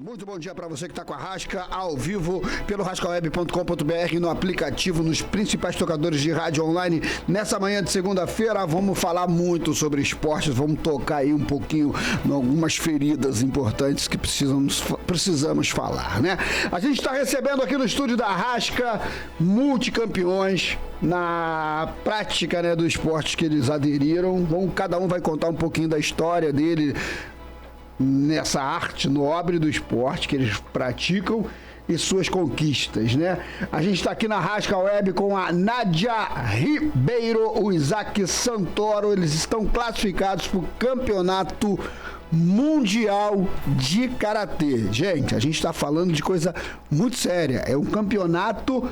Muito bom dia para você que está com a Rasca ao vivo pelo rascaweb.com.br, no aplicativo, nos principais tocadores de rádio online. Nessa manhã de segunda-feira vamos falar muito sobre esportes, vamos tocar aí um pouquinho em algumas feridas importantes que precisamos falar, né? A gente está recebendo aqui no estúdio da Rasca multicampeões na prática, né, do esporte que eles aderiram. Cada um vai contar um pouquinho da história dele nessa arte nobre do esporte que eles praticam e suas conquistas, né? A gente está aqui na Rasca Web com a Nádia Ribeiro, o Isaac Santoro. Eles estão classificados para o Campeonato Mundial de Karatê. Gente, a gente está falando de coisa muito séria. É um campeonato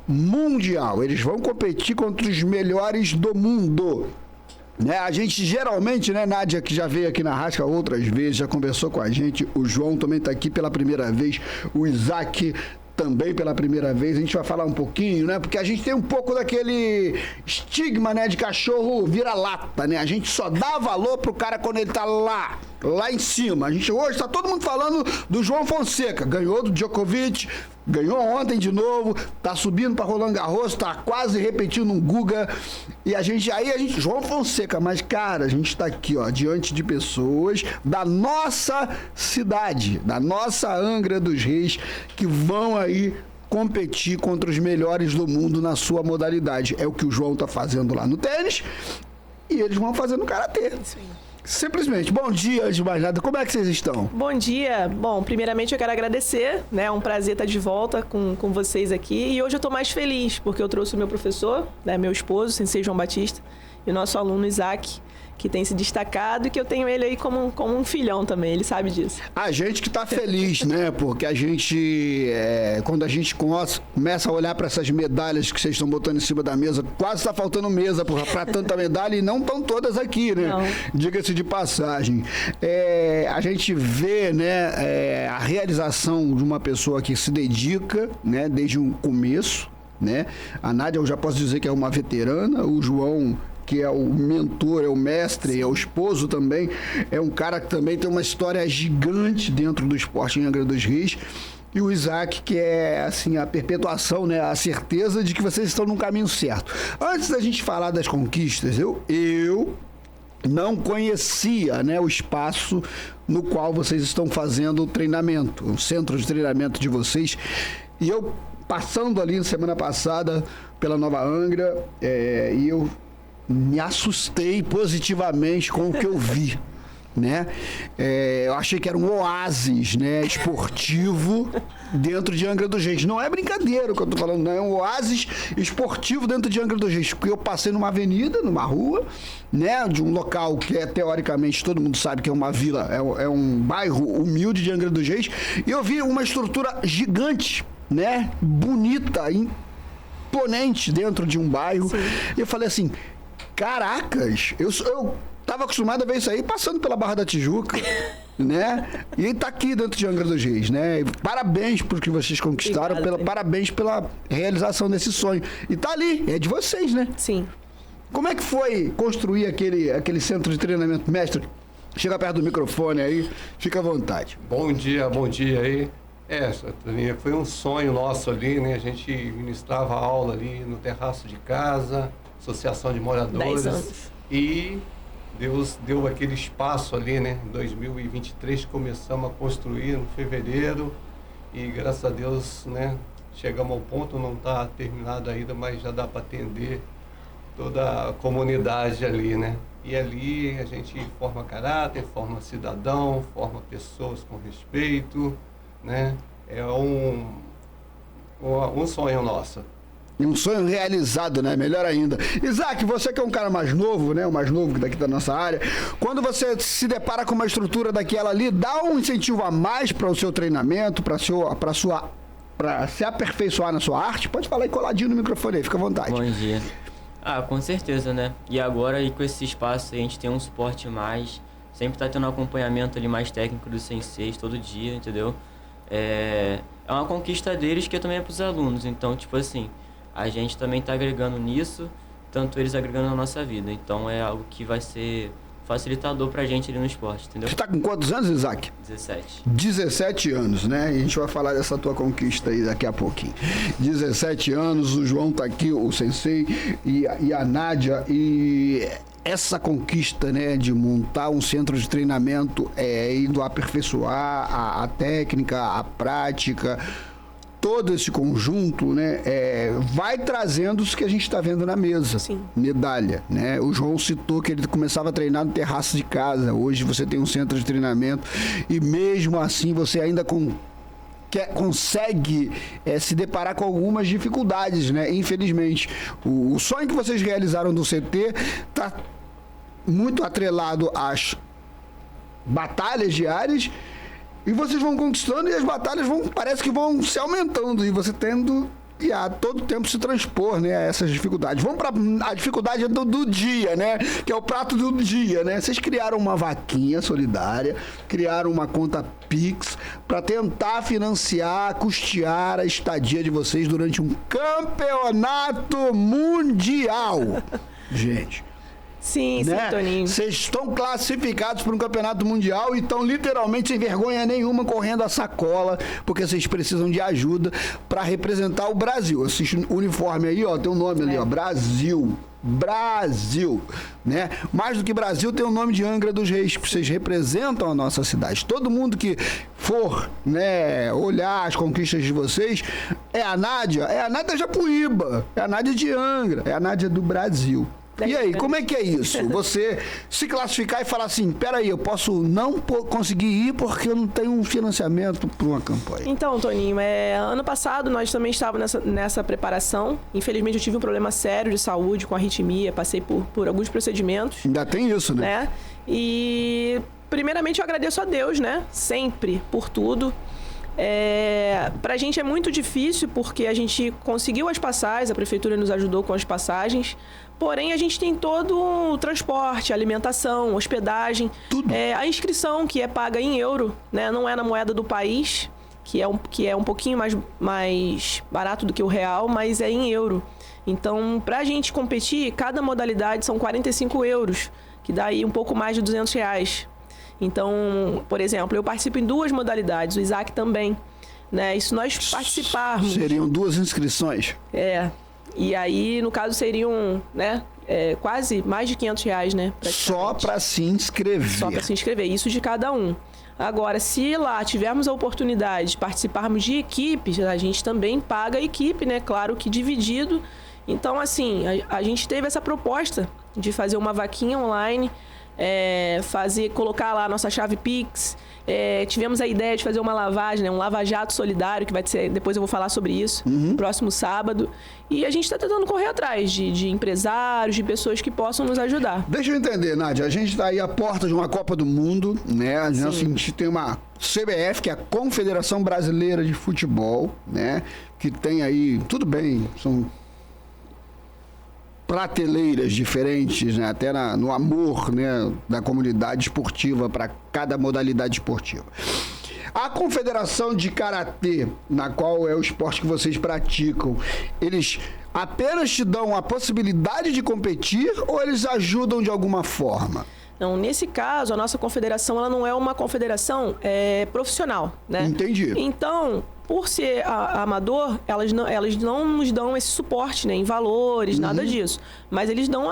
mundial. Eles vão competir contra os melhores do mundo. Né, a gente geralmente, né, Nádia, que já veio aqui na Rasca outras vezes, já conversou com a gente, o João também está aqui pela primeira vez, o Isaac também pela primeira vez. A gente vai falar um pouquinho, né, porque a gente tem um pouco daquele estigma, né, de cachorro vira-lata, né, a gente só dá valor pro cara quando ele tá lá em cima. A gente hoje tá todo mundo falando do João Fonseca, ganhou do Djokovic, ganhou ontem de novo, tá subindo para Roland Garros, tá quase repetindo um Guga, e a gente, João Fonseca, mas cara, a gente tá aqui, ó, diante de pessoas da nossa cidade, da nossa Angra dos Reis, que vão aí competir contra os melhores do mundo na sua modalidade. É o que o João tá fazendo lá no tênis, e eles vão fazer no karatê. Isso aí. Simplesmente. Bom dia, antes de mais nada. Como é que vocês estão? Bom dia. Bom, primeiramente eu quero agradecer, né? É um prazer estar de volta com vocês aqui. E hoje eu estou mais feliz, porque eu trouxe o meu professor, né, meu esposo, Sensei João Batista, e o nosso aluno Isaac, que tem se destacado, e que eu tenho ele aí como um filhão também, ele sabe disso. A gente que tá feliz, né? Porque a gente, quando a gente começa a olhar para essas medalhas que vocês estão botando em cima da mesa, quase tá faltando mesa para tanta medalha, e não estão todas aqui, né? Diga-se de passagem. A gente vê, né, a realização de uma pessoa que se dedica, né, desde um começo, né? A Nádia, eu já posso dizer que é uma veterana, o João, que é o mentor, é o mestre, é o esposo também, é um cara que também tem uma história gigante dentro do esporte em Angra dos Reis, e o Isaac, que é assim a perpetuação, né, a certeza de que vocês estão no caminho certo. Antes da gente falar das conquistas, eu não conhecia, né, o espaço no qual vocês estão fazendo o treinamento, o centro de treinamento de vocês, e eu passando ali na semana passada pela Nova Angra, e eu me assustei positivamente com o que eu vi, né? Eu achei que era um oásis, né, esportivo dentro de Angra dos Reis. Não é brincadeira o que eu tô falando, não. É um oásis esportivo dentro de Angra dos Reis. Porque eu passei numa avenida, numa rua, né, de um local que teoricamente, todo mundo sabe que é uma vila, é um bairro humilde de Angra dos Reis, e eu vi uma estrutura gigante, né, bonita, imponente dentro de um bairro. Sim. E eu falei assim, caracas, eu tava acostumado a ver isso aí passando pela Barra da Tijuca, né? E tá aqui dentro de Angra dos Reis, né? Parabéns por que vocês conquistaram, parabéns pela realização desse sonho. E tá ali, é de vocês, né? Sim. Como é que foi construir aquele centro de treinamento? Mestre, chega perto do microfone aí, fica à vontade. Bom dia aí. Foi um sonho nosso ali, né? A gente ministrava aula ali no terraço de casa, associação de moradores, 10 anos. E Deus deu aquele espaço ali, né? Em 2023 começamos a construir em fevereiro, e graças a Deus, né, chegamos ao ponto, não está terminado ainda, mas já dá para atender toda a comunidade ali, né? E ali a gente forma caráter, forma cidadão, forma pessoas com respeito, né? É um sonho nosso. Um sonho realizado, né? Melhor ainda. Isaac, você que é um cara mais novo, né? O mais novo daqui da nossa área. Quando você se depara com uma estrutura daquela ali, dá um incentivo a mais para o seu treinamento, para se aperfeiçoar na sua arte? Pode falar aí coladinho no microfone aí, fica à vontade. Bom dia. Com certeza, né? E agora aí com esse espaço a gente tem um suporte mais, sempre tá tendo um acompanhamento ali mais técnico dos senseis todo dia, entendeu? É uma conquista deles que também é pros alunos, então, tipo assim, a gente também está agregando nisso, tanto eles agregando na nossa vida. Então é algo que vai ser facilitador pra gente ali no esporte, entendeu? Você tá com quantos anos, Isaac? 17. 17 anos, né? E a gente vai falar dessa tua conquista aí daqui a pouquinho. 17 anos, o João tá aqui, o Sensei e a Nádia, e essa conquista, né, de montar um centro de treinamento, indo aperfeiçoar a técnica, a prática, todo esse conjunto, né, vai trazendo isso que a gente está vendo na mesa. Sim. Medalha, né? O João citou que ele começava a treinar no terraço de casa. Hoje você tem um centro de treinamento e mesmo assim você ainda consegue se deparar com algumas dificuldades, né? Infelizmente. O sonho que vocês realizaram do CT está muito atrelado às batalhas diárias. E vocês vão conquistando e as batalhas parece que vão se aumentando e você tendo que a todo tempo se transpor, né, a essas dificuldades. Vamos para a dificuldade do dia, né, que é o prato do dia, né? Vocês criaram uma vaquinha solidária, criaram uma conta Pix para tentar financiar, custear a estadia de vocês durante um campeonato mundial. Gente. Sim, né? sim, Toninho. Vocês estão classificados para um campeonato mundial e estão literalmente sem vergonha nenhuma correndo a sacola, porque vocês precisam de ajuda para representar o Brasil. Esse uniforme aí, ó, tem um nome ali, ó, Brasil, né? Mais do que Brasil, tem o nome de Angra dos Reis, que vocês representam a nossa cidade. Todo mundo que for, né, olhar as conquistas de vocês, é a Nádia Japuíba, é a Nádia de Angra, é a Nádia do Brasil. E aí, como é que é isso? Você se classificar e falar assim, peraí, eu posso não conseguir ir porque eu não tenho um financiamento para uma campanha. Então, Toninho, ano passado nós também estávamos nessa preparação. Infelizmente eu tive um problema sério de saúde com arritmia, passei por alguns procedimentos. Ainda tem isso, né? E primeiramente eu agradeço a Deus, né? Sempre, por tudo. Pra gente é muito difícil porque a gente conseguiu as passagens, a prefeitura nos ajudou com as passagens, porém a gente tem todo o transporte, alimentação, hospedagem, tudo. A inscrição que é paga em euro, né? Não é na moeda do país, que é um pouquinho mais barato do que o real, mas é em euro. Então, pra gente competir, cada modalidade são 45 euros, que dá aí um pouco mais de R$200. Então, por exemplo, eu participo em 2 modalidades, o Isaac também, né? E se nós participarmos... Seriam 2 inscrições? E aí, no caso, seriam, né, quase mais de R$500, né? Só para se inscrever. Só para se inscrever, isso de cada um. Agora, se lá tivermos a oportunidade de participarmos de equipes, a gente também paga a equipe, né? Claro que dividido. Então, assim, a gente teve essa proposta de fazer uma vaquinha online, colocar lá a nossa chave Pix. Tivemos a ideia de fazer uma lavagem, né? Um lava-jato solidário, que vai ser, depois eu vou falar sobre isso, próximo sábado. E a gente está tentando correr atrás de empresários, de pessoas que possam nos ajudar. Deixa eu entender, Nádia, a gente está aí à porta de uma Copa do Mundo, né? A gente tem uma CBF, que é a Confederação Brasileira de Futebol, né? Que tem aí, tudo bem, são prateleiras diferentes, né? Até no amor, né, da comunidade esportiva para cada modalidade esportiva. A Confederação de Karatê, na qual é o esporte que vocês praticam, eles apenas te dão a possibilidade de competir ou eles ajudam de alguma forma? Não, nesse caso, a nossa confederação ela não é uma confederação profissional, né? Entendi. Então, por ser amador, elas não nos dão esse suporte, né, em valores, nada disso. Mas eles dão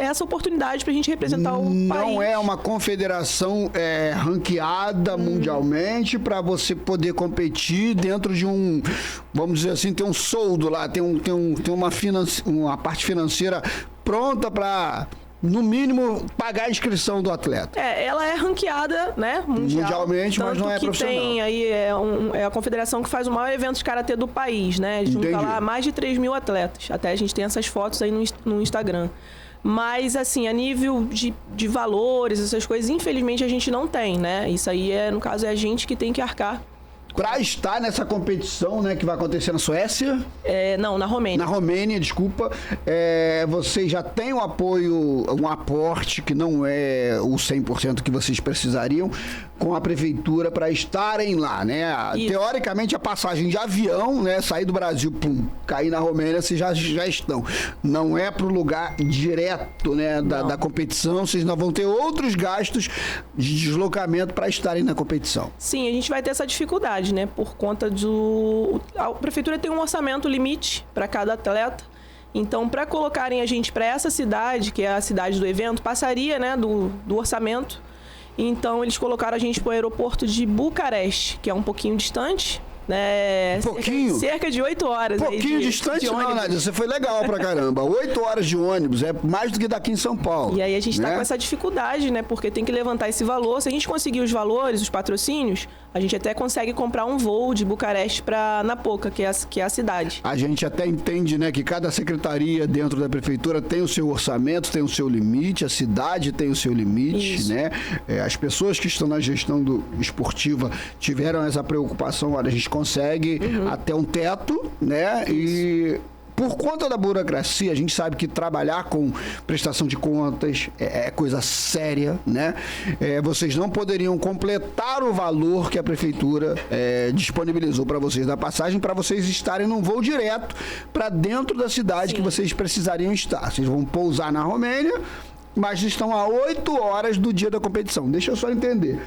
essa oportunidade pra gente representar o país. Não é uma confederação ranqueada mundialmente para você poder competir dentro de um, vamos dizer assim, tem um soldo lá, tem uma parte financeira pronta para, no mínimo, pagar a inscrição do atleta. Ela é ranqueada, né, mundialmente, mas não é profissional. Tem aí, é a confederação que faz o maior evento de karatê do país, né? Junta lá mais de 3 mil atletas. Até a gente tem essas fotos aí no Instagram. Mas, assim, a nível de valores, essas coisas, infelizmente a gente não tem, né? Isso aí, no caso, é a gente que tem que arcar Para estar nessa competição, né, que vai acontecer na Suécia? Não, na Romênia. Na Romênia, desculpa. Vocês já têm um apoio, um aporte que não é o 100% que vocês precisariam com a prefeitura para estarem lá, né? Isso. Teoricamente, a passagem de avião, né, sair do Brasil, cair na Romênia, vocês já estão. Não é para o lugar direto, né, da competição, vocês não vão ter outros gastos de deslocamento para estarem na competição. Sim, a gente vai ter essa dificuldade, né? Por conta a prefeitura tem um orçamento limite para cada atleta. Então, para colocarem a gente para essa cidade, que é a cidade do evento, passaria, né, do orçamento. Então, eles colocaram a gente para o aeroporto de Bucareste, que é um pouquinho distante. Né? Pouquinho? Cerca de 8 horas. Pouquinho distante não, Nádia. Você foi legal pra caramba. 8 horas de ônibus é mais do que daqui em São Paulo. E aí a gente né? tá com essa dificuldade, né? Porque tem que levantar esse valor. Se a gente conseguir os valores, os patrocínios, a gente até consegue comprar um voo de Bucareste para Napoca, que é a cidade. A gente até entende, né, que cada secretaria dentro da prefeitura tem o seu orçamento, tem o seu limite, a cidade tem o seu limite, Isso. né? As pessoas que estão na gestão esportiva tiveram essa preocupação, olha, a gente consegue até um teto, né? Isso. E por conta da burocracia, a gente sabe que trabalhar com prestação de contas é coisa séria, né? Vocês não poderiam completar o valor que a prefeitura disponibilizou para vocês da passagem, para vocês estarem num voo direto para dentro da cidade. Sim. Que vocês precisariam estar. Vocês vão pousar na Romênia, mas estão a 8 horas do dia da competição. Deixa eu só entender.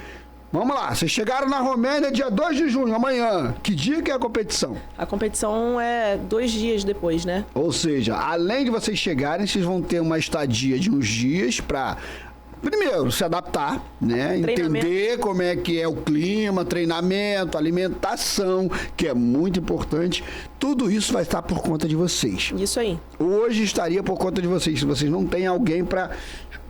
Vamos lá, vocês chegaram na Romênia dia 2 de junho, amanhã. Que dia que é a competição? A competição é 2 dias depois, né? Ou seja, além de vocês chegarem, vocês vão ter uma estadia de uns dias para, primeiro, se adaptar, né? Entender como é que é o clima, treinamento, alimentação, que é muito importante. Tudo isso vai estar por conta de vocês. Isso aí. Hoje estaria por conta de vocês, se vocês não têm alguém para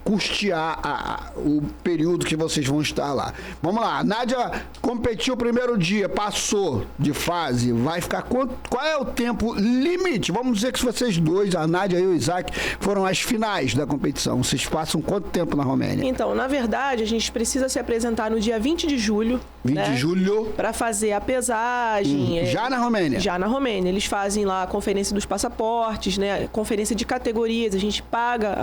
custear o período que vocês vão estar lá. Vamos lá, a Nádia competiu o primeiro dia, passou de fase, vai ficar qual é o tempo limite? Vamos dizer que se vocês dois, a Nádia e o Isaac, foram às finais da competição, vocês passam quanto tempo na Romênia? Então, na verdade, a gente precisa se apresentar no dia 20 de julho. 20 de julho. Para fazer a pesagem. Já na Romênia? Já na Romênia. Eles fazem lá a conferência dos passaportes, né? Conferência de categorias, a gente paga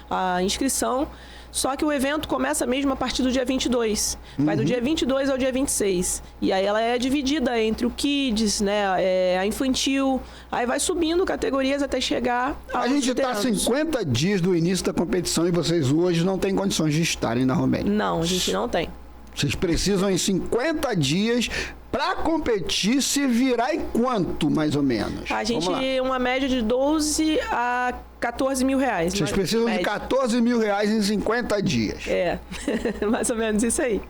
a inscrição, só que o evento começa mesmo a partir do dia 22. Vai do dia 22 ao dia 26. E aí ela é dividida entre o Kids, né, a infantil, aí vai subindo categorias até chegar aos A gente está 50 dias do início da competição e vocês hoje não têm condições de estarem na Romênia. Não, a gente não tem. Vocês precisam em 50 dias para competir, se virar em quanto, mais ou menos? A gente, uma média de 12 a 14 mil reais. Vocês precisam de 14 mil reais em 50 dias. Mais ou menos isso aí.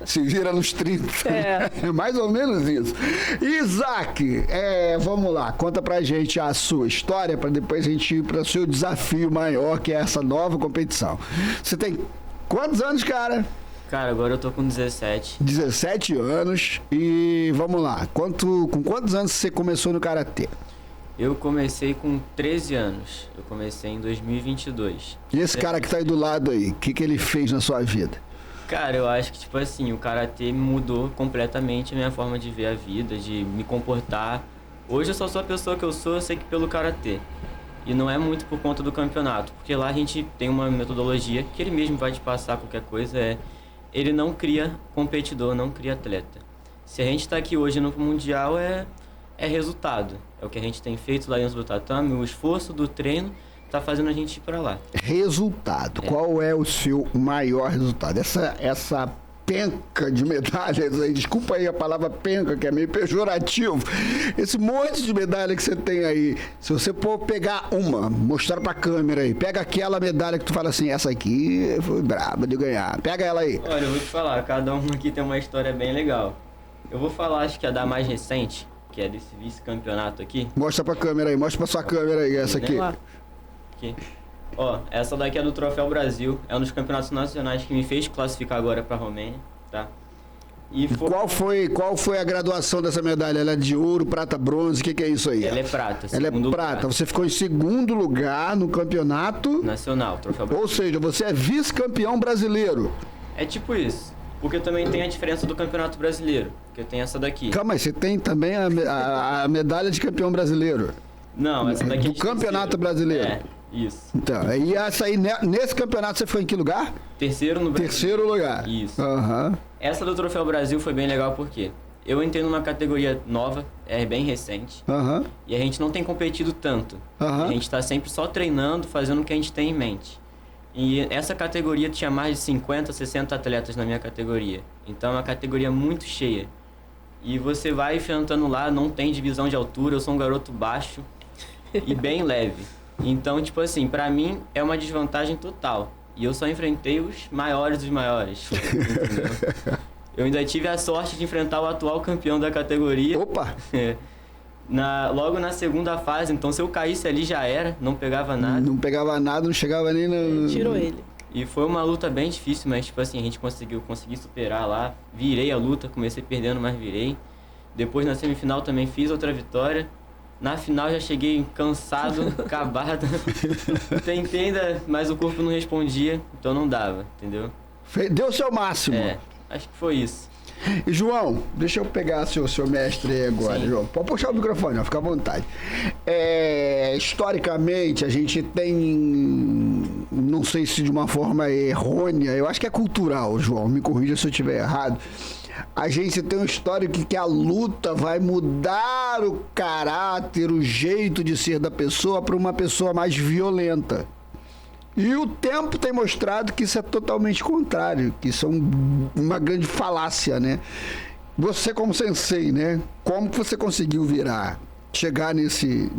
Se vira nos 30. É mais ou menos isso. Isaac, vamos lá, conta pra gente a sua história, para depois a gente ir para o seu desafio maior, que é essa nova competição. Você tem quantos anos, cara? Cara, agora eu tô com 17. 17 anos. E vamos lá, com quantos anos você começou no Karatê? Eu comecei com 13 anos. Eu comecei em 2022. E esse cara que tá aí do lado aí, o que ele fez na sua vida? Cara, eu acho que, tipo assim, o Karatê mudou completamente a minha forma de ver a vida, de me comportar. Hoje eu só sou a pessoa que eu sou, eu sei que pelo Karatê. E não é muito por conta do campeonato, porque lá a gente tem uma metodologia que ele mesmo vai te passar qualquer coisa, ele não cria competidor, não cria atleta. Se a gente está aqui hoje no Mundial, é resultado. É o que a gente tem feito lá dentro do tatame, o esforço do treino está fazendo a gente ir para lá. Resultado. Qual é o seu maior resultado? Essa penca de medalhas aí, desculpa aí a palavra penca, que é meio pejorativo. Esse monte de medalha que você tem aí, se você for pegar uma, mostrar pra câmera aí, pega aquela medalha que tu fala assim, essa aqui foi braba de ganhar, pega ela aí. Olha, eu vou te falar, cada um aqui tem uma história bem legal. Eu vou falar, acho que a da mais recente, que é desse vice-campeonato aqui. Mostra pra câmera aí, mostra pra sua câmera aí, essa aqui. Aqui. Ó, essa daqui é do Troféu Brasil, é um dos campeonatos nacionais que me fez classificar agora pra Romênia, tá? E qual foi a graduação dessa medalha? Ela é de ouro, prata, bronze, o que é isso aí? Ela é prata. Ela é prata. Você ficou em segundo lugar no campeonato nacional, Troféu Brasil. Ou seja, você é vice-campeão brasileiro. É tipo isso. Porque também tem a diferença do Campeonato Brasileiro, que tem essa daqui. Calma aí, você tem também a medalha de campeão brasileiro. Não, essa daqui Do Campeonato Brasileiro. É, isso. Então, e essa aí, nesse campeonato você foi em que lugar? Terceiro no Brasil. Terceiro lugar. Isso. Aham. Essa do Troféu Brasil foi bem legal porque eu entrei numa categoria nova, é bem recente, Aham. e a gente não tem competido tanto. Aham. A gente tá sempre só treinando, fazendo o que a gente tem em mente. E essa categoria tinha mais de 50, 60 atletas na minha categoria. Então é uma categoria muito cheia. E você vai enfrentando lá, não tem divisão de altura, eu sou um garoto baixo e bem leve. Então, tipo assim, pra mim é uma desvantagem total. E eu só enfrentei os maiores dos maiores. Entendeu? Eu ainda tive a sorte de enfrentar o atual campeão da categoria. Opa! Logo na segunda fase, então se eu caísse ali já era, não pegava nada. Não pegava nada, não chegava nem no... Tirou ele. E foi uma luta bem difícil, mas tipo assim, a gente consegui superar lá. Virei a luta, comecei perdendo, mas virei. Depois na semifinal também fiz outra vitória. Na final já cheguei cansado, acabado. Tentei ainda, mas o corpo não respondia, então não dava, entendeu? Deu o seu máximo. É, acho que foi isso. E João, deixa eu pegar seu mestre aí agora, Sim. João. Pode puxar o microfone, ó, fica à vontade. Historicamente, a gente tem, não sei se de uma forma errônea, eu acho que é cultural, João, me corrija se eu estiver errado. A gente tem um histórico que a luta vai mudar o caráter, o jeito de ser da pessoa para uma pessoa mais violenta. E o tempo tem mostrado que isso é totalmente contrário, que isso é uma grande falácia, né? Você como sensei, né? Como que você conseguiu chegar nesse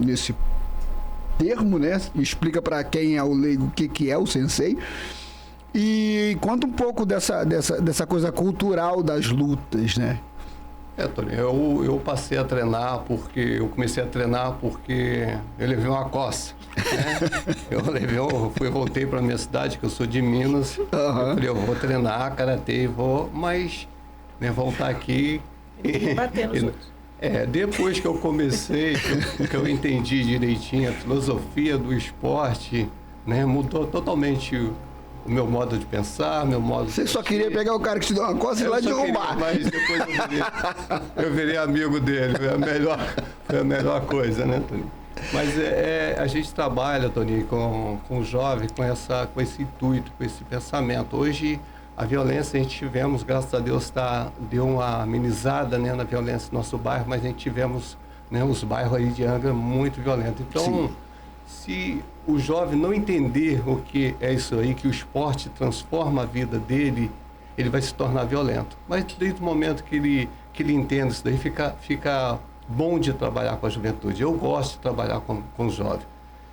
termo, né? Explica para quem é o leigo o que é o sensei. E conta um pouco dessa coisa cultural das lutas, né? Tony, eu passei a treinar eu comecei a treinar porque eu levei uma coça, né? Voltei para minha cidade, que eu sou de Minas. Uhum. Eu falei, eu vou treinar karatê, mas né, voltar aqui E bater nos outros. Depois que eu comecei, que eu entendi direitinho a filosofia do esporte, né, mudou totalmente o meu modo de pensar, meu modo Você de só queria agir. pegar o cara que te deu uma coça e ir lá derrubar. Mas depois eu virei amigo dele, foi a melhor coisa, né, Tony? Mas a gente trabalha, Tony, com o jovem, com esse intuito, com esse pensamento. Hoje, a violência, a gente tivemos, graças a Deus, deu uma amenizada, né, na violência do nosso bairro, mas a gente tivemos, né, os bairros aí de Angra muito violentos. Então, sim, se o jovem não entender o que é isso aí, que o esporte transforma a vida dele, ele vai se tornar violento. Mas desde o momento que ele entende isso daí, fica bom de trabalhar com a juventude. Eu gosto de trabalhar com os jovens.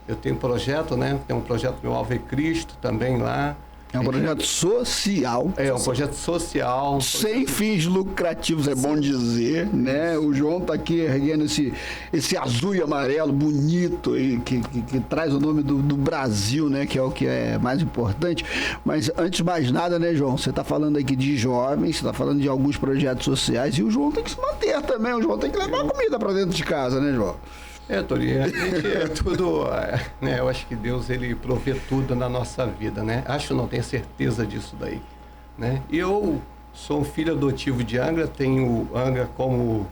Eu tenho um projeto, né? Tem um projeto meu Ave Cristo também lá. É um projeto social. É um projeto social. Sem fins lucrativos, é bom dizer, né? O João tá aqui erguendo esse azul e amarelo bonito aí, que traz o nome do Brasil, né? Que é o que é mais importante. Mas antes de mais nada, né, João? Você tá falando aqui de jovens, você tá falando de alguns projetos sociais e o João tem que se manter também. O João tem que levar comida para dentro de casa, né, João? Tony, a gente é tudo, né? Eu acho que Deus, ele provê tudo na nossa vida, né? Não tenho certeza disso daí, né? E eu sou um filho adotivo de Angra, tenho Angra como,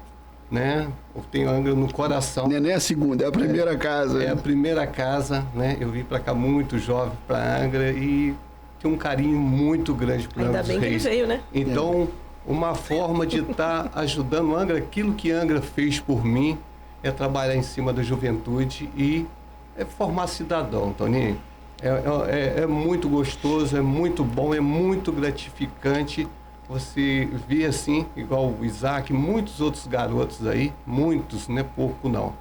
né? Eu tenho Angra no coração. Não é nem a segunda, é a primeira casa. É a primeira casa, né? Eu vim para cá muito jovem, para Angra, e tenho um carinho muito grande por Angra dos Ainda bem Reis. que ele veio, né? Então, uma forma de estar ajudando Angra, aquilo que Angra fez por mim, é trabalhar em cima da juventude e formar cidadão, Toninho. É muito gostoso, é muito bom, é muito gratificante você ver assim, igual o Isaac, muitos outros garotos aí, muitos, não é pouco não.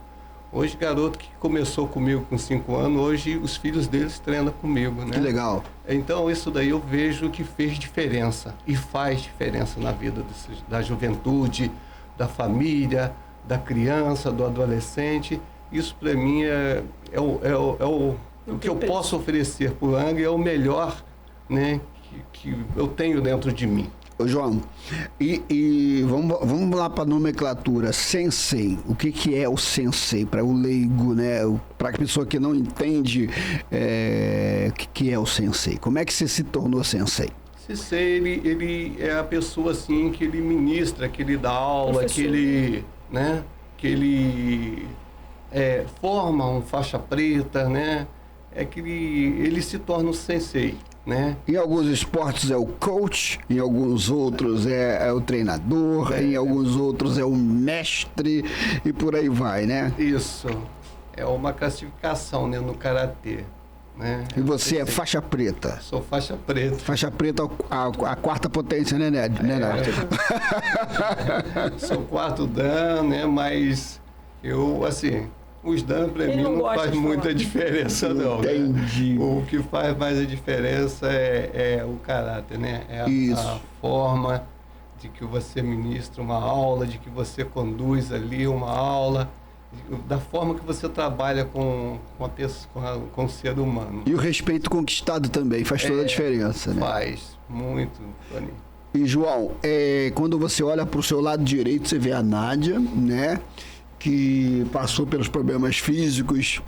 Hoje, garoto que começou comigo com 5 anos, hoje os filhos deles treinam comigo, né? Que legal. Então, isso daí eu vejo que fez diferença e faz diferença na vida da juventude, da família, da criança, do adolescente. Isso para mim o que eu posso oferecer para o Angra, é o melhor, né, que eu tenho dentro de mim. Ô, João, e vamos lá para a nomenclatura, sensei. O que é o sensei para o leigo, né? Para a pessoa que não entende o que é o sensei. Como é que você se tornou sensei? Sensei, ele é a pessoa assim que ele ministra, que ele dá aula, Professor. que ele forma um faixa preta, né? É que ele se torna um sensei, né? Em alguns esportes é o coach, em alguns outros é o treinador, em alguns outros é o mestre e por aí vai, né? Isso. É uma classificação, né, no karatê, né? E você é faixa preta. Sou faixa preta. Faixa preta a quarta potência, né, Neto? Sou quarto dan, né? Mas eu, assim, os dan pra Ele mim não não gosta faz de muita falar. diferença, não. Né? Entendi. O que faz mais a diferença é o caráter, né? É Isso. a forma de que você ministra uma aula, de que você conduz ali uma aula, da forma que você trabalha com a pessoa, com o ser humano. E o respeito conquistado também faz toda a diferença, né? Faz muito, Tony. E, João, quando você olha para o seu lado direito, você vê a Nádia, né? Que passou pelos problemas físicos,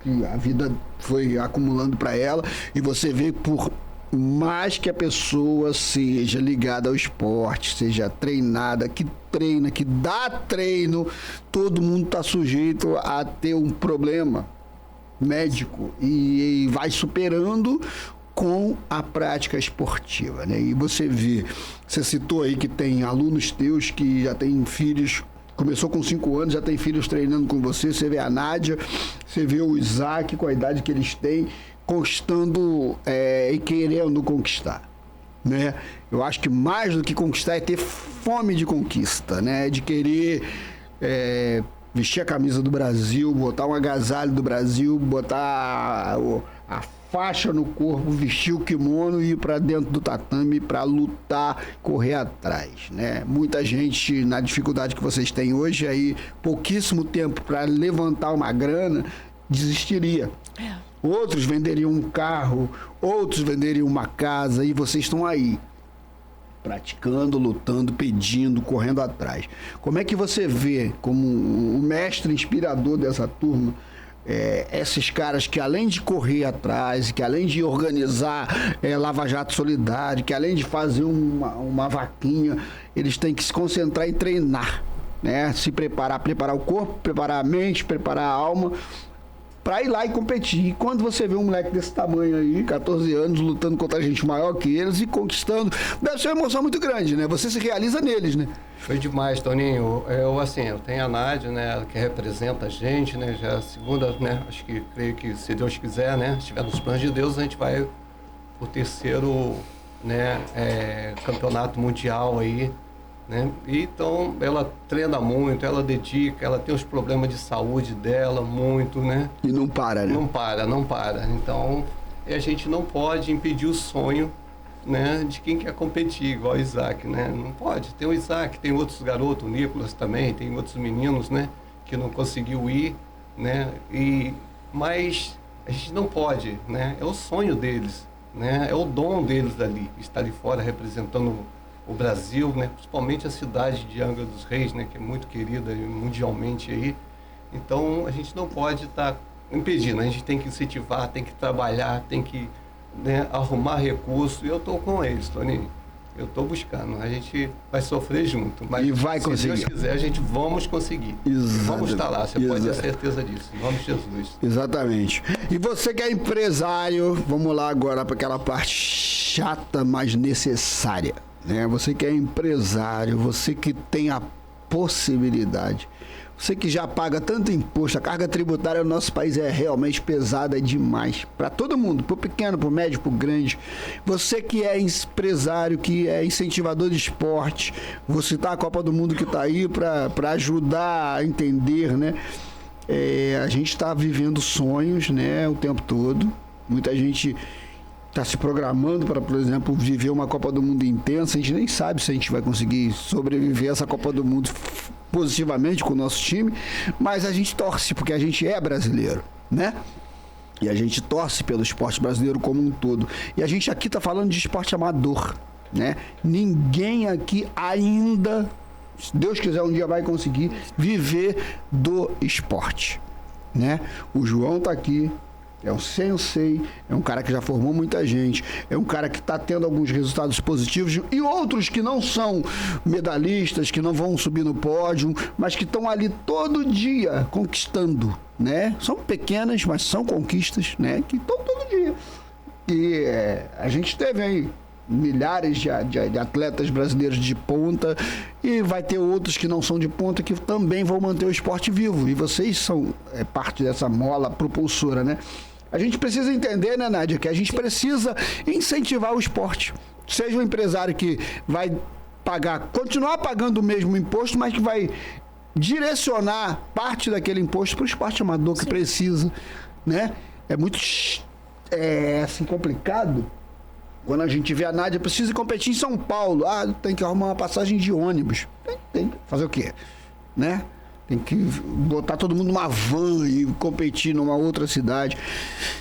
que a vida foi acumulando para ela, e você vê por mais que a pessoa seja ligada ao esporte, seja treinada, que treina, que dá treino, todo mundo está sujeito a ter um problema médico e vai superando com a prática esportiva, né? E você vê, você citou aí que tem alunos teus que já têm filhos, começou com 5 anos, já tem filhos treinando com você, você vê a Nádia, você vê o Isaac com a idade que eles têm, conquistando e querendo conquistar, né? Eu acho que mais do que conquistar é ter fome de conquista, né? De querer vestir a camisa do Brasil, botar um agasalho do Brasil, botar a faixa no corpo, vestir o kimono e ir para dentro do tatame para lutar, correr atrás, né? Muita gente, na dificuldade que vocês têm hoje, aí pouquíssimo tempo para levantar uma grana, desistiria. Outros venderiam um carro, outros venderiam uma casa, e vocês estão aí, praticando, lutando, pedindo, correndo atrás. Como é que você vê, como o mestre inspirador dessa turma, esses caras que além de correr atrás, que além de organizar Lava Jato Solidário, que além de fazer uma vaquinha, eles têm que se concentrar em treinar, né? Se preparar o corpo, preparar a mente, preparar a alma, pra ir lá e competir. E quando você vê um moleque desse tamanho aí, 14 anos, lutando contra gente maior que eles e conquistando, deve ser uma emoção muito grande, né? Você se realiza neles, né? Foi demais, Toninho. Eu tenho a Nádia, né, ela que representa a gente, né, já é a segunda, né, creio que se Deus quiser, né, se estiver nos planos de Deus, a gente vai pro terceiro, né, campeonato mundial aí, né, e então ela treina muito, ela dedica, ela tem os problemas de saúde dela muito, né. E não para, né? Não para. Então, a gente não pode impedir o sonho, né, de quem quer competir, igual o Isaac, né? Não pode. Tem o Isaac, tem outros garotos, o Nicolas também, tem outros meninos, né, que não conseguiu ir, né? Mas a gente não pode, né? É o sonho deles, né? É o dom deles ali, estar ali fora representando o Brasil, né? Principalmente a cidade de Angra dos Reis, né, que é muito querida mundialmente aí. Então, a gente não pode estar impedindo, a gente tem que incentivar, tem que trabalhar, tem que, né, arrumar recursos, e eu estou com eles, Toninho. Eu estou buscando, a gente vai sofrer junto, mas E vai conseguir. se Deus quiser, a gente vamos conseguir. Exato. Vamos estar lá, você pode ter Exato. certeza disso, em nome de Jesus. Exatamente. E você que é empresário, vamos lá agora para aquela parte chata, mas necessária, né? Você que é empresário, você que tem a possibilidade, você que já paga tanto imposto, a carga tributária no nosso país é realmente pesada demais. Para todo mundo, para o pequeno, para o médio, para o grande. Você que é empresário, que é incentivador de esporte, vou citar a Copa do Mundo que está aí para ajudar a entender, né? A gente está vivendo sonhos, né, o tempo todo. Muita gente está se programando para, por exemplo, viver uma Copa do Mundo intensa. A gente nem sabe se a gente vai conseguir sobreviver a essa Copa do Mundo positivamente com o nosso time, mas a gente torce, porque a gente é brasileiro, né? E a gente torce pelo esporte brasileiro como um todo. E a gente aqui está falando de esporte amador, né? Ninguém aqui ainda, se Deus quiser, um dia vai conseguir viver do esporte, né? O João está aqui, é um sensei, é um cara que já formou muita gente, é um cara que está tendo alguns resultados positivos e outros que não são medalhistas, que não vão subir no pódio, mas que estão ali todo dia conquistando, né? São pequenas, mas são conquistas, né? Que estão todo dia. E a gente teve aí milhares de atletas brasileiros de ponta e vai ter outros que não são de ponta que também vão manter o esporte vivo. E vocês são parte dessa mola propulsora, né? A gente precisa entender, né, Nádia, que a gente precisa incentivar o esporte. Seja um empresário que vai continuar pagando o mesmo imposto, mas que vai direcionar parte daquele imposto para o esporte amador que precisa, né? É muito assim, complicado. Quando a gente vê a Nádia, precisa competir em São Paulo. Tem que arrumar uma passagem de ônibus. Tem que fazer o quê? Né? Tem que botar todo mundo numa van e competir numa outra cidade.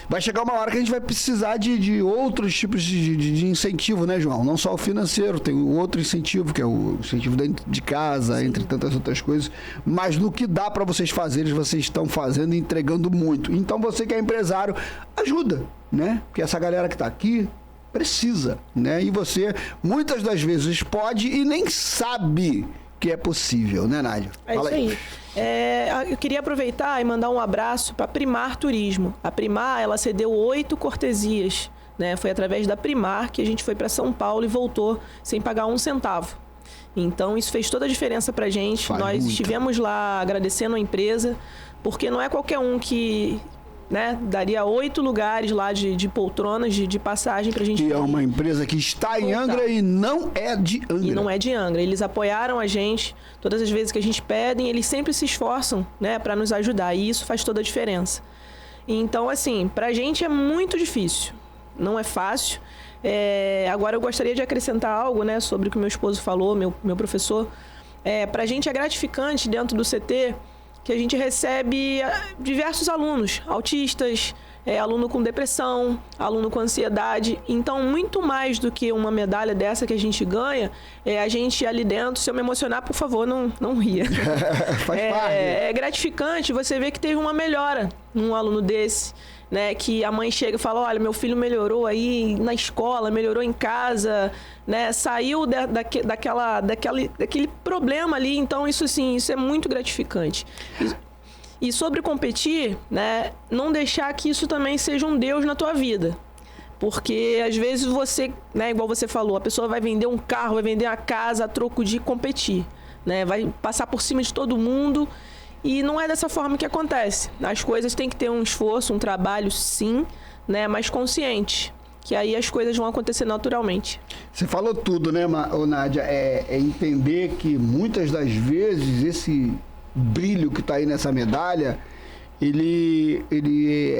Vai chegar uma hora que a gente vai precisar de outros tipos de incentivo, né, João? Não só o financeiro, tem outro incentivo, que é o incentivo dentro de casa, sim, entre tantas outras coisas. Mas no que dá para vocês fazerem, vocês estão fazendo e entregando muito. Então você que é empresário, ajuda, né? Porque essa galera que está aqui precisa, né? E você, muitas das vezes, pode e nem sabe que é possível, né, Nádia? É isso aí. Eu queria aproveitar e mandar um abraço para a Primar Turismo. A Primar, ela cedeu 8 cortesias, né? Foi através da Primar que a gente foi para São Paulo e voltou sem pagar um centavo. Então, isso fez toda a diferença para a gente. Nós estivemos lá agradecendo a empresa, porque não é qualquer um que... né? Daria 8 lugares lá de poltronas, de passagem pra gente. E é uma empresa que está em Angra e não é de Angra. E não é de Angra. Eles apoiaram a gente todas as vezes que a gente pede, eles sempre se esforçam, né, para nos ajudar. E isso faz toda a diferença. Então, assim, pra gente é muito difícil. Não é fácil. Agora eu gostaria de acrescentar algo, né, sobre o que meu esposo falou, meu professor. Pra gente é gratificante dentro do CT que a gente recebe diversos alunos, autistas, aluno com depressão, aluno com ansiedade. Então, muito mais do que uma medalha dessa que a gente ganha, a gente ali dentro, se eu me emocionar, por favor, não ria. Faz parte. É gratificante você ver que teve uma melhora num aluno desse, né? Que a mãe chega e fala, olha, meu filho melhorou aí na escola, melhorou em casa, né? Saiu daquele problema ali. Então, isso é muito gratificante. E sobre competir, né? Não deixar que isso também seja um Deus na tua vida. Porque, às vezes, você, né? Igual você falou, a pessoa vai vender um carro, vai vender a casa a troco de competir, né? Vai passar por cima de todo mundo. E não é dessa forma que acontece. As coisas têm que ter um esforço, um trabalho, sim, né? Mas consciente. Que aí as coisas vão acontecer naturalmente. Você falou tudo, né, Nádia? É entender que muitas das vezes esse brilho que está aí nessa medalha, ele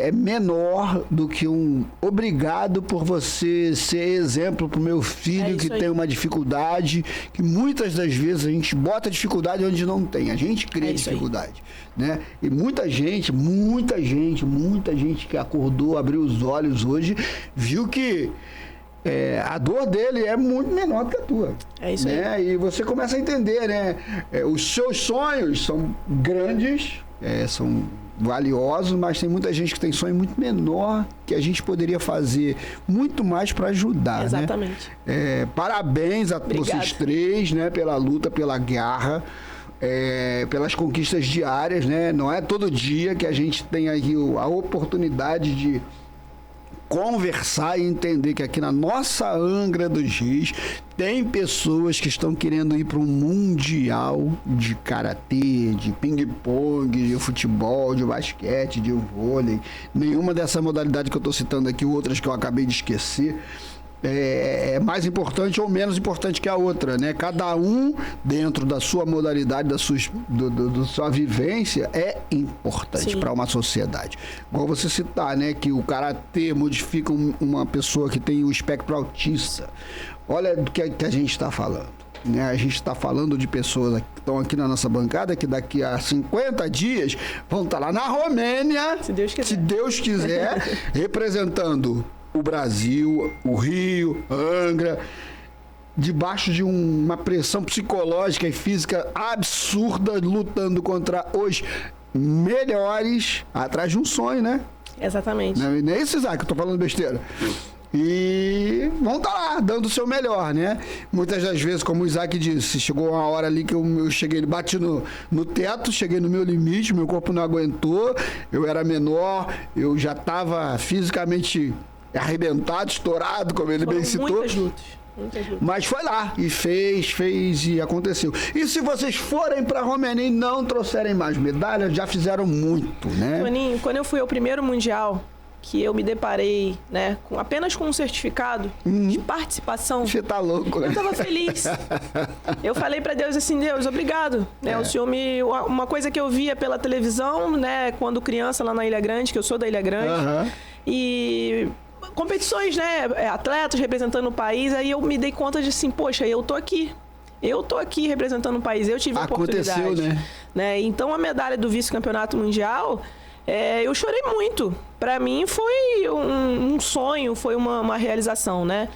é menor do que um obrigado por você ser exemplo para o meu filho que tem uma dificuldade, que muitas das vezes a gente bota dificuldade onde não tem, a gente cria dificuldade, né? E muita gente que acordou, abriu os olhos hoje, viu que a dor dele é muito menor do que a tua. É isso, né? Aí. E você começa a entender, né? Os seus sonhos são grandes, são valiosos, mas tem muita gente que tem sonho muito menor que a gente poderia fazer muito mais para ajudar. Exatamente. Né? Parabéns a vocês três, né? Pela luta, pela garra, pelas conquistas diárias, né? Não é todo dia que a gente tem aí a oportunidade de conversar e entender que aqui na nossa Angra dos Reis tem pessoas que estão querendo ir para um mundial de karatê, de ping-pong, de futebol, de basquete, de vôlei. Nenhuma dessa modalidade que eu estou citando aqui, outras que eu acabei de esquecer, é mais importante ou menos importante que a outra, né? Cada um, dentro da sua modalidade, da sua vivência, é importante para uma sociedade. Igual você citar, né? Que o karatê modifica uma pessoa que tem o espectro autista. Olha do que a gente está falando. Né? A gente está falando de pessoas que estão aqui na nossa bancada que daqui a 50 dias vão estar lá na Romênia, se Deus quiser, representando o Brasil, o Rio, Angra, debaixo de uma pressão psicológica e física absurda, lutando contra os melhores, atrás de um sonho, né? Exatamente. Não é isso, Isaac? Eu tô falando besteira. E vão estar lá, dando o seu melhor, né? Muitas das vezes, como o Isaac disse, chegou uma hora ali que eu cheguei, bati no teto, cheguei no meu limite, meu corpo não aguentou, eu era menor, eu já estava fisicamente arrebentado, estourado, como ele bem citou. Muitas lutas. Mas foi lá e fez e aconteceu. E se vocês forem para Romênia e não trouxerem mais medalhas, já fizeram muito, né? Toninho, quando eu fui ao primeiro Mundial, que eu me deparei, né, apenas com um certificado de participação. Você tá louco, né? Eu tava feliz. Eu falei pra Deus assim, Deus, obrigado. Né, o Senhor uma coisa que eu via pela televisão, né, quando criança lá na Ilha Grande, que eu sou da Ilha Grande, e competições, né, atletas representando o país, aí eu me dei conta de assim, poxa, eu tô aqui representando o país, eu tive a oportunidade. Aconteceu, né? Então a medalha do vice-campeonato mundial, eu chorei muito. Pra mim foi um sonho, foi uma realização, né?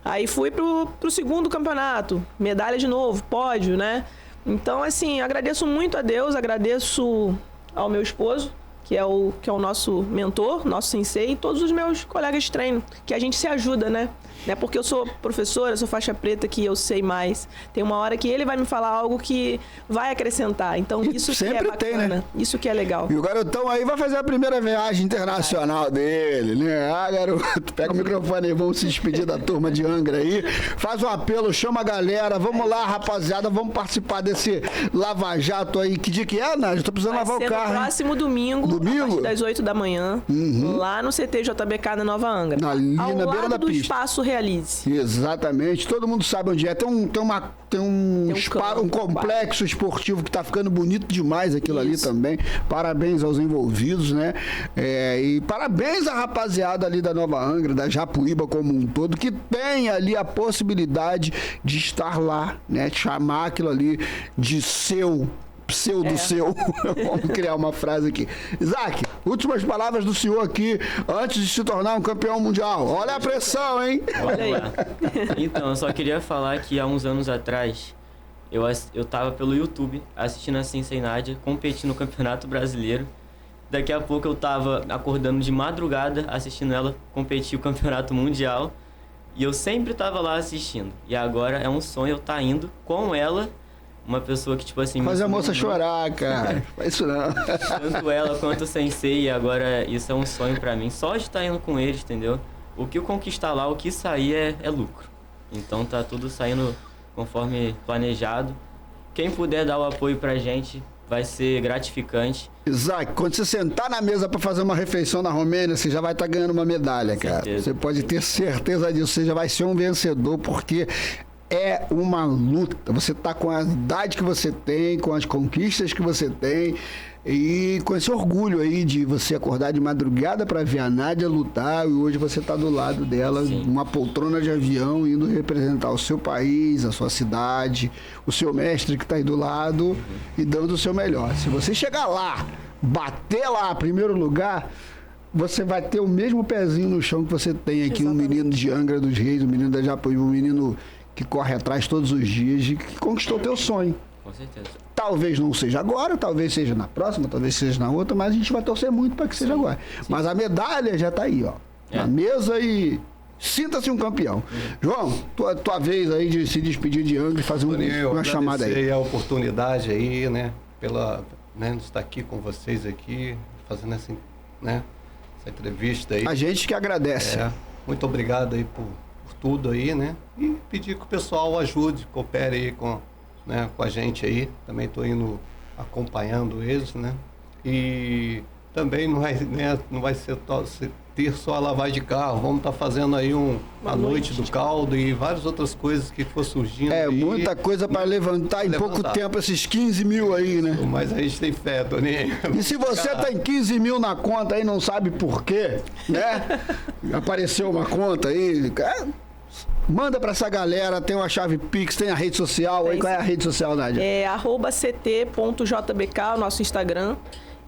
Aí fui pro segundo campeonato, medalha de novo, pódio, né? Então, assim, agradeço muito a Deus, agradeço ao meu esposo, que é o nosso mentor, nosso sensei, e todos os meus colegas de treino, que a gente se ajuda, né? Porque eu sou professora, sou faixa preta, que eu sei mais. Tem uma hora que ele vai me falar algo que vai acrescentar. Então, isso que é bacana. Tem, né? Isso que é legal. E o garotão aí vai fazer a primeira viagem internacional dele, né? Ah, garoto, pega o microfone aí, vamos se despedir da turma de Angra aí. Faz um apelo, chama a galera. Vamos lá, rapaziada, vamos participar desse Lava Jato aí. Que dia que é, Nádia? Tô precisando lavar o carro. No próximo domingo, a partir das 8 da manhã, lá no CT JBK na Nova Angra. Ali na beira da pista. Espaço Realize. Exatamente, todo mundo sabe onde é. Tem um complexo esportivo que tá ficando bonito demais aquilo ali também. Parabéns aos envolvidos, né? E parabéns à rapaziada ali da Nova Angra, da Japuíba como um todo, que tem ali a possibilidade de estar lá, né? Chamar aquilo ali de seu. Pseudo-seu. Vamos criar uma frase aqui. Isaac, últimas palavras do senhor aqui antes de se tornar um campeão mundial. Olha a pressão, hein? Olha aí. Então, eu só queria falar que há uns anos atrás eu tava pelo YouTube assistindo a Sensei Nádia competir no Campeonato Brasileiro. Daqui a pouco eu tava acordando de madrugada assistindo ela competir o Campeonato Mundial. E eu sempre tava lá assistindo. E agora é um sonho eu estar indo com ela. Uma pessoa que, tipo assim... Faz a moça chorar, cara. Faz isso não. Tanto ela quanto o sensei, e agora isso é um sonho pra mim. Só de estar indo com eles, entendeu? O que eu conquistar lá, o que sair é lucro. Então tá tudo saindo conforme planejado. Quem puder dar o apoio pra gente, vai ser gratificante. Isaac, quando você sentar na mesa pra fazer uma refeição na Romênia, você já vai estar ganhando uma medalha, cara. Você pode ter certeza disso. Você já vai ser um vencedor, porque... é uma luta. Você tá com a idade que você tem, com as conquistas que você tem e com esse orgulho aí de você acordar de madrugada para ver a Nádia lutar e hoje você tá do lado dela, uma poltrona de avião, indo representar o seu país, a sua cidade, o seu mestre que tá aí do lado e dando o seu melhor. Se você chegar lá, bater lá, primeiro lugar, você vai ter o mesmo pezinho no chão que você tem aqui. Exatamente. Um menino de Angra dos Reis, um menino da Japuíba, um menino que corre atrás todos os dias e que conquistou teu sonho. Com certeza. Talvez não seja agora, talvez seja na próxima, talvez seja na outra, mas a gente vai torcer muito para que seja agora. Mas a medalha já tá aí, ó, na mesa e sinta-se um campeão. João, tua vez aí de se despedir de Angra e fazer uma chamada aí. A oportunidade aí, né, de estar aqui com vocês aqui, fazendo essa entrevista aí. A gente que agradece. Muito obrigado aí por tudo aí, né? E pedir que o pessoal ajude, coopere aí com a gente aí. Também estou indo acompanhando eles, né? E também não vai ser ter só a lavagem de carro. Vamos estar fazendo aí a noite do caldo e várias outras coisas que for surgindo. Muita coisa para levantar em pouco tempo, esses 15 mil aí, né? Mas a gente tem fé, Toninho. E se você tem 15 mil na conta aí, não sabe por quê, né? Apareceu uma conta aí, manda pra essa galera, tem uma chave Pix, tem a rede social. Aí, qual é a rede social, Nádia? @ct.jbk, o nosso Instagram.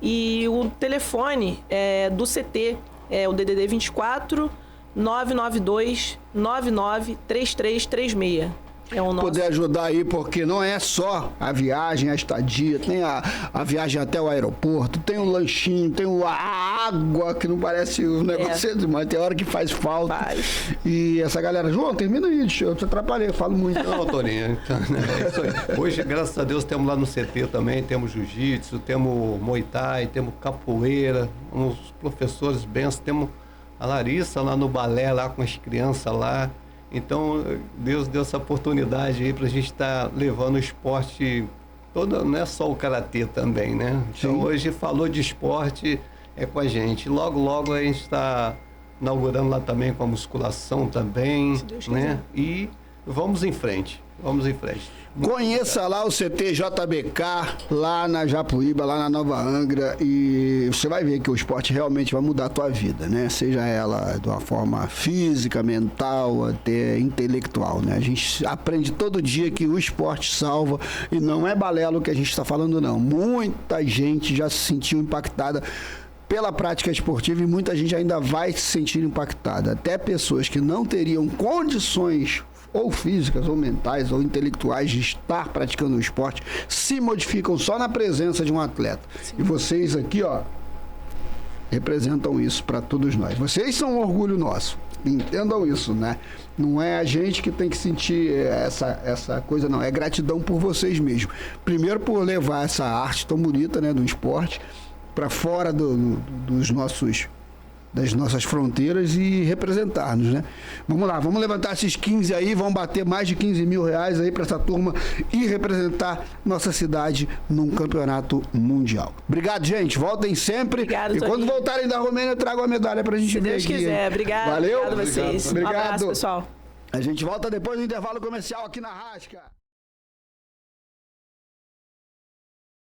E o telefone do CT é o DDD 24 992 99 3336. É o nosso. Poder ajudar aí, porque não é só a viagem, a estadia, tem a viagem até o aeroporto, tem o lanchinho, tem a água, que não parece um negócio demais, tem hora que faz falta. Faz. E essa galera, João, termina aí, eu te atrapalhei, eu falo muito. Não, Toninho, então, né, é isso aí. Hoje, graças a Deus, temos lá no CT também, temos jiu-jitsu, temos muay thai, temos capoeira, uns professores bens, temos a Larissa lá no balé, lá com as crianças lá. Então, Deus deu essa oportunidade aí pra gente estar levando o esporte todo, não é só o karatê também, né? Então, Sim. hoje falou de esporte, é com a gente. Logo, logo a gente está inaugurando lá também com a musculação também, Se Deus né? E vamos em frente, vamos em frente. Conheça lá o CT JBK, lá na Japuíba, lá na Nova Angra, e você vai ver que o esporte realmente vai mudar a tua vida, né? Seja ela de uma forma física, mental, até intelectual, né? A gente aprende todo dia que o esporte salva, e não é balela o que a gente está falando, não. Muita gente já se sentiu impactada pela prática esportiva e muita gente ainda vai se sentir impactada. Até pessoas que não teriam condições ou físicas, ou mentais, ou intelectuais de estar praticando o esporte, se modificam só na presença de um atleta. Sim. E vocês aqui, ó, representam isso para todos nós. Vocês são um orgulho nosso. Entendam isso, né? Não é a gente que tem que sentir essa coisa, não. É gratidão por vocês mesmos. Primeiro por levar essa arte tão bonita, né, do esporte para fora das nossas fronteiras e representar-nos, né? Vamos lá, vamos levantar esses 15 aí, vamos bater mais de 15 mil reais aí para essa turma e representar nossa cidade num campeonato mundial. Obrigado, gente. Voltem sempre. Obrigado, e quando Toninho. voltarem da Romênia, tragam a medalha pra gente Se ver Deus aqui. quiser. Obrigado. Valeu. Obrigado a vocês. Obrigado. Um abraço, pessoal. A gente volta depois do intervalo comercial aqui na Rasca.